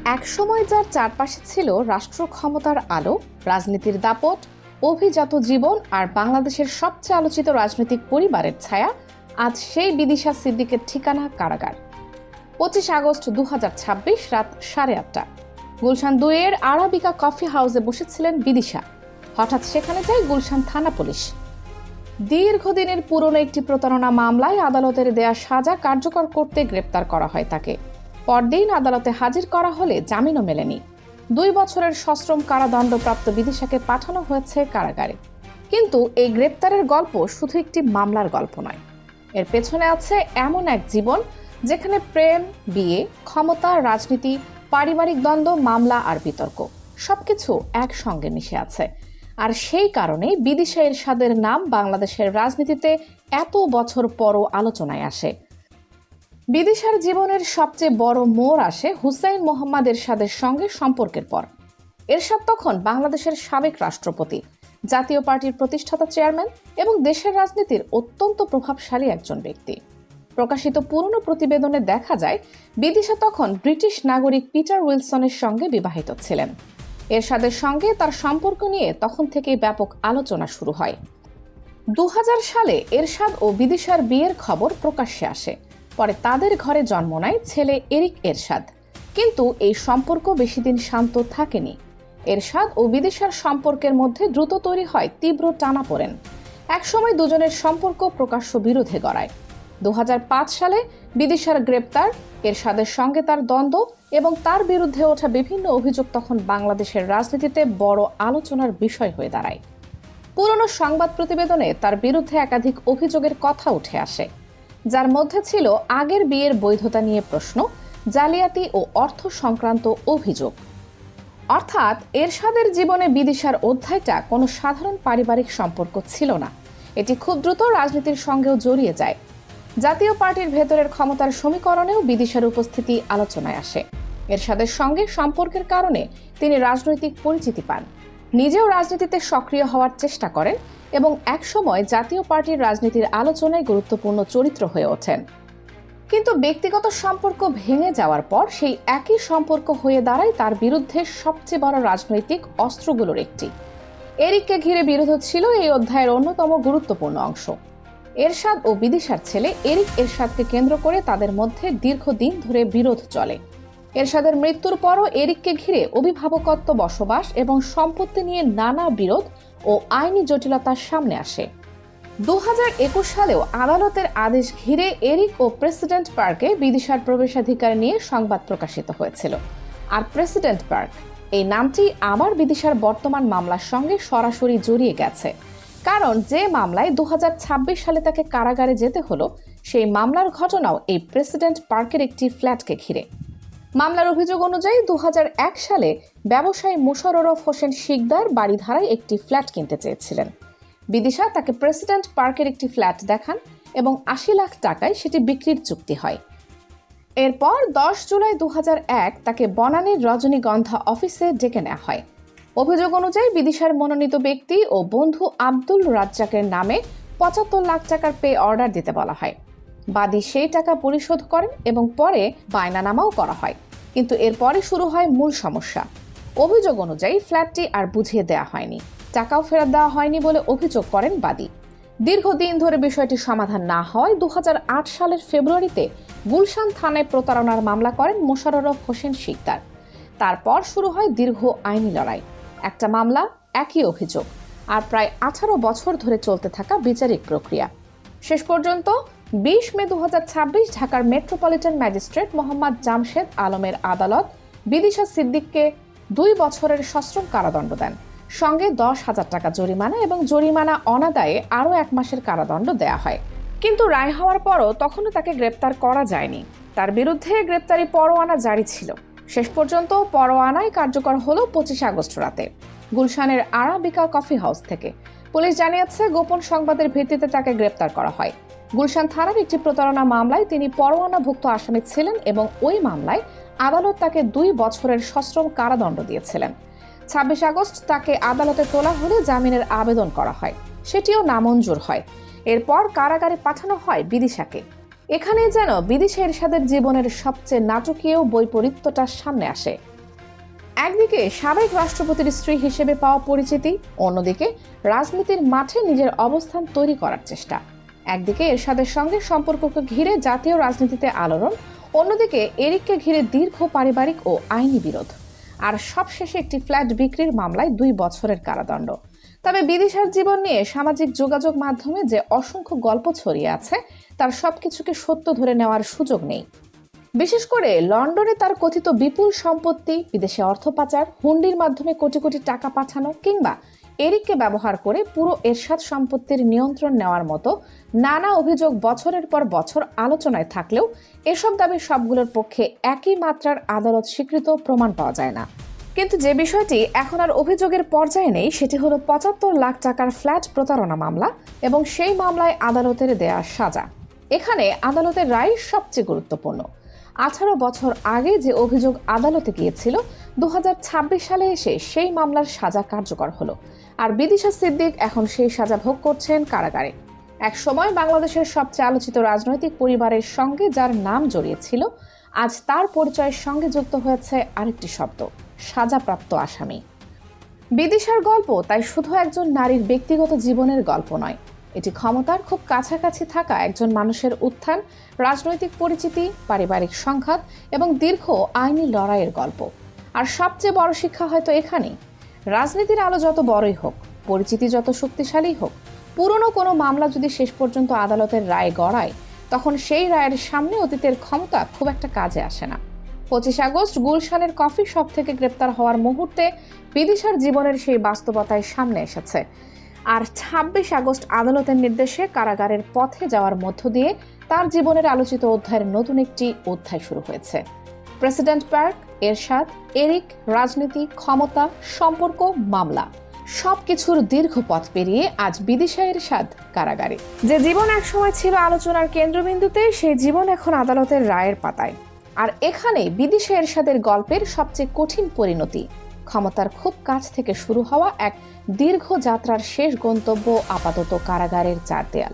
একসময় যার চারপাশে ছিল রাষ্ট্র ক্ষমতার আলো, রাজনীতির দাপট, অভিজাত জীবন আর বাংলাদেশের সবচেয়ে আলোচিত রাজনৈতিক পরিবারের ছায়া, আজ সেই বিদিশা সিদ্দিকের ঠিকানা কারাগার। 25 আগস্ট 2026 রাত 8:30 গুলশান 2-এর আরাবিকা কফি হাউসে বসেছিলেন বিদিশা। হঠাৎ সেখানে যায় গুলশান থানা পুলিশ। দীর্ঘদিনের পুরনো একটি প্রতারণা মামলায় আদালতের দেয়া সাজা কার্যকর করতে গ্রেপ্তার করা হয় তাকে। পরদিন আদালতে হাজির করা হলে জামিনও মেলেনি। 2 বছরের সশ্রম কারাদণ্ডপ্রাপ্ত বিদিশাকে পাঠানো হয়েছে কারাগারে। কিন্তু এই গ্রেপ্তারের গল্প শুধু একটি মামলার গল্প নয়, এর পেছনে আছে এমন এক জীবন যেখানে প্রেম, বিয়ে, ক্ষমতা, রাজনীতি, পারিবারিক দ্বন্দ্ব, মামলা আর বিতর্ক সবকিছু একসঙ্গে মিশে আছে। আর সেই কারণেই বিদিশা এরশাদের নাম বাংলাদেশের রাজনীতিতে এত বছর পরও আলোচনায় আসে। বিদিশার জীবনের সবচেয়ে বড় মোড় আসে হুসাইন মোহাম্মদ এরশাদের সঙ্গে সম্পর্কের পর। এরশাদ তখন বাংলাদেশের সাবেক রাষ্ট্রপতি, জাতীয় পার্টির প্রতিষ্ঠাতা চেয়ারম্যান এবং দেশের রাজনীতির অত্যন্ত প্রভাবশালী একজন ব্যক্তি। প্রকাশিত পুরনো প্রতিবেদনে দেখা যায় বিদিশা তখন ব্রিটিশ নাগরিক পিটার উইলসনের সঙ্গে বিবাহিত ছিলেন। এরশাদের সঙ্গে তার সম্পর্ক নিয়ে তখন থেকেই ব্যাপক আলোচনা শুরু হয়। 2000 সালে এরশাদ ও বিদিশার বিয়ের খবর প্রকাশ্যে আসে। পরে তাদের ঘরে জন্ম নেয় ছেলে এরিক এরশাদ। কিন্তু এই সম্পর্ক বেশিদিন শান্ত থাকেনি। এরশাদ ও বিদিশার সম্পর্কের মধ্যে দ্রুত তৈরি হয় তীব্র টানাপোড়েন। একসময় দুজনের সম্পর্ক প্রকাশ্য বিরোধে গড়ায়। 2005 সালে বিদিশার গ্রেপ্তার, এরশাদের সঙ্গে তার দ্বন্দ্ব এবং তার বিরুদ্ধে ওঠা বিভিন্ন অভিযোগ তখন বাংলাদেশের রাজনীতিতে বড় আলোচনার বিষয় হয়ে দাঁড়ায়। পুরনো সংবাদ প্রতিবেদনে তার বিরুদ্ধে একাধিক অভিযোগের কথা উঠে আসে, যার মধ্যে ছিল আগের বিয়ের বৈধতা নিয়ে প্রশ্ন, জালিয়াতি ও অর্থ সংক্রান্ত অভিযোগ। অর্থাৎ এরশাদের জীবনে বিদিশার অধ্যায়টা কোনো সাধারণ পারিবারিক সম্পর্ক ছিল না, এটি খুব দ্রুত রাজনীতির সঙ্গেও জড়িয়ে যায়। জাতীয় পার্টির ভেতরের ক্ষমতার সমীকরণেও বিদিশার উপস্থিতি আলোচনায় আসে। এরশাদের সঙ্গে সম্পর্কের কারণে তিনি রাজনৈতিক পরিচিতি পান, নিজেও রাজনীতিতে সক্রিয় হওয়ার চেষ্টা করেন এবং একসময় জাতীয় পার্টির রাজনীতির আলোচনায় গুরুত্বপূর্ণ চরিত্র হয়ে ওঠেন। কিন্তু ব্যক্তিগত সম্পর্ক ভেঙে যাওয়ার পর সেই একই সম্পর্ক হয়ে দাঁড়ায় তার বিরুদ্ধে সবচেয়ে বড় রাজনৈতিক অস্ত্রগুলোর একটি। এরিককে ঘিরে বিরোধ ছিল এই অধ্যায়ের অন্যতম গুরুত্বপূর্ণ অংশ। এরশাদ ও বিদিশার ছেলে এরিক এরশাদকে কেন্দ্র করে তাদের মধ্যে দীর্ঘদিন ধরে বিরোধ চলে। এরশাদের মৃত্যুর পরও এরিককে ঘিরে অভিভাবকত্ব, বসবাস এবং সম্পত্তি নিয়ে নানা বিরোধ ও আইনি জটিলতার সামনে আসে। 2021 সালেও আদালতের আদেশ ঘিরে এরিক ও প্রেসিডেন্ট পার্কে বিদিশার প্রবেশাধিকার নিয়ে সংবাদ প্রকাশিত হয়েছিল। আর প্রেসিডেন্ট পার্ক এই নামটি আবার বিদিশার বর্তমান মামলার সঙ্গে সরাসরি জড়িয়ে গেছে, কারণ যে মামলায় 2026 সালে তাকে কারাগারে যেতে হলো, সেই মামলার ঘটনাও এই প্রেসিডেন্ট পার্কের একটি ফ্ল্যাটকে ঘিরে। মামলার অভিযোগ অনুযায়ী 2001 সালে ব্যবসায়ী মোশাররফ হোসেন শিকদার বাড়িধারায় একটি ফ্ল্যাট কিনতে চেয়েছিলেন। বিদিশা তাকে প্রেসিডেন্ট পার্কের একটি ফ্ল্যাট দেখান এবং 80 লাখ টাকায় সেটি বিক্রির চুক্তি হয়। এরপর 10 জুলাই 2001 তাকে বনানীর রজনীগন্ধা অফিসে ডেকে নেওয়া হয়। অভিযোগ অনুযায়ী বিদিশার মনোনীত ব্যক্তি ও বন্ধু আব্দুল রাজ্জাকের নামে 75 লাখ টাকার পে অর্ডার দিতে বলা হয়। বাদী সেই টাকা পরিশোধ করেন এবং পরে বায়নানামাও করা হয়। কিন্তু এরপরে শুরু হয় মূল সমস্যা। অভিযোগ অনুযায়ী ফ্ল্যাটটি আর বুঝিয়ে দেওয়া হয়নি, টাকাও ফেরত দেওয়া হয়নি বলে অভিযোগ করেন বাদী। দীর্ঘদিন ধরে বিষয়টি সমাধান না হওয়ায় 2008 সালের ফেব্রুয়ারিতে গুলশান থানায় প্রতারণার মামলা করেন মোশাররফ হোসেন শিকদার। তারপর শুরু হয় দীর্ঘ আইনি লড়াই, একটা মামলা, একই অভিযোগ, আর প্রায় 18 বছর ধরে চলতে থাকা বিচারিক প্রক্রিয়া। শেষ পর্যন্ত 20 মে 2026 ঢাকার মেট্রোপলিটন ম্যাজিস্ট্রেট মোহাম্মদ জামশেদ আলমের আদালত বিদিশা সিদ্দিককে 2 বছরের সশ্রম কারাদণ্ড দেন, সঙ্গে 10,000 টাকা জরিমানা এবং জরিমানা অনাদায়ে আরও 1 মাসের কারাদণ্ড দেয়া হয়। কিন্তু রায় হওয়ার পরও তখনও তাকে গ্রেপ্তার করা যায়নি। তার বিরুদ্ধে গ্রেপ্তারি পরোয়ানা জারি ছিল। শেষ পর্যন্ত পরোয়ানায় কার্যকর হলো 25 আগস্ট রাতে গুলশানের আরাবিকা কফি হাউস থেকে। পুলিশ জানিয়েছে গোপন সংবাদের ভিত্তিতে তাকে গ্রেপ্তার করা হয়। গুলশান থানার একটি প্রতারণা মামলায় তিনি পরোয়ানাভুক্ত আসামি ছিলেন এবং ওই মামলায় আদালত তাকে 2 বছরের সশ্রম কারাদণ্ড দিয়েছিলেন। 26 আগস্ট তাকে আদালতে তোলা হলে জামিনের আবেদন করা হয়, সেটিও নামঞ্জুর হয়। এরপর কারাগারে পাঠানো হয় বিদিশাকে। এখানেই যেন বিদিশা এরশাদের জীবনের সবচেয়ে নাটকীয় বৈপরীত্যটা সামনে আসে। একদিকে সাবেক রাষ্ট্রপতির স্ত্রী হিসেবে পাওয়া পরিচিতি, অন্যদিকে রাজনীতির মাঠে নিজের অবস্থান তৈরি করার চেষ্টা। একদিকে এরশাদের সঙ্গে সম্পর্ককে ঘিরে জাতীয় রাজনীতিতে আলোড়ন, অন্যদিকে এরিককে ঘিরে দীর্ঘ পারিবারিক ও আইনি বিরোধ, আর সবশেষে একটি ফ্ল্যাট বিক্রির মামলায় 2 বছরের কারাদণ্ড। তবে বিদিশার জীবন নিয়ে সামাজিক যোগাযোগ মাধ্যমে যে অসংখ্য গল্প ছড়িয়ে আছে, তার সবকিছুকে সত্য ধরে নেওয়ার সুযোগ নেই। বিশেষ করে লন্ডনে তার কথিত বিপুল সম্পত্তি, বিদেশে অর্থ পাচার, হুন্ডির মাধ্যমে কোটি কোটি টাকা পাঠানো, কিংবা এরিককে ব্যবহার করে পুরো এরশাদ সম্পত্তির নিয়ন্ত্রণ নেওয়ার মতো নানা অভিযোগ বছরের পর বছর আলোচনায় থাকলেও এসব দাবি সবগুলোর পক্ষে একই মাত্রার আদালত স্বীকৃত প্রমাণ পাওয়া যায় না। কিন্তু যে বিষয়টি এখন আর অভিযোগের পর্যায়ে নেই, সেটি হলো 75 লাখ টাকার ফ্ল্যাট প্রতারণা মামলা এবং সেই মামলায় আদালতের দেয়া সাজা। এখানে আদালতের রায় সবচেয়ে গুরুত্বপূর্ণ। 18 বছর আগে যে অভিযোগ আদালতে গিয়েছিল, 2026 সালে এসে সেই মামলার সাজা কার্যকর হলো, আর বিদিশা সিদ্দিক এখন সেই সাজা ভোগ করছেন কারাগারে। এক সময় বাংলাদেশের সবচেয়ে আলোচিত রাজনৈতিক পরিবারের সঙ্গে যার নাম জড়িয়েছিল, আজ তার পরিচয়ের সঙ্গে যুক্ত হয়েছে আরেকটি শব্দ: সাজাপ্রাপ্ত আসামি। বিদিশার গল্প তাই শুধু একজন নারীর ব্যক্তিগত জীবনের গল্প নয়, এটি ক্ষমতার খুব কাছাকাছি থাকা একজন মানুষের উত্থান, রাজনৈতিক পরিচিতি, পারিবারিক সংঘাত এবং দীর্ঘ আইনি লড়াইয়ের গল্প। আর সবচেয়ে বড় শিক্ষা হয়তো এখানেই: রাজনীতির আলো যত বড়ই হোক, পরিচিতি যত শক্তিশালী হোক, পুরনো কোনো মামলা যদি শেষ পর্যন্ত আদালতের রায় গড়ায়, তখন সেই রায়ের সামনে অতীতের ক্ষমতা খুব একটা কাজে আসে না। 25 আগস্ট গুলশানের কফি শপ থেকে গ্রেপ্তার হওয়ার মুহূর্তে বিদিশার জীবনের সেই বাস্তবতায় সামনে এসেছে। আর 26 আগস্ট আদালতের নির্দেশে কারাগারের পথে যাওয়ার মধ্য দিয়ে তার জীবনের আলোচিত অধ্যায়ের নতুন একটি অধ্যায় শুরু হয়েছে। প্রেসিডেন্ট পার্ক, এরশাদ, এরিক, রাজনীতি, ক্ষমতা, সম্পর্ক, মামলা, সবকিছুর দীর্ঘ পথ পেরিয়ে আজ বিদিশা এরশাদ কারাগারে। যে জীবন একসময় ছিল আলোচনার কেন্দ্রবিন্দুতে, সেই জীবন এখন আদালতের রায়ের পাতায়। আর এখানেই বিদিশা এরশাদের গল্পের সবচেয়ে কঠিন পরিণতি: ক্ষমতার খুব কাছ থেকে শুরু হওয়া এক দীর্ঘ যাত্রার শেষ গন্তব্য আপাতত কারাগারের 4 দেয়াল।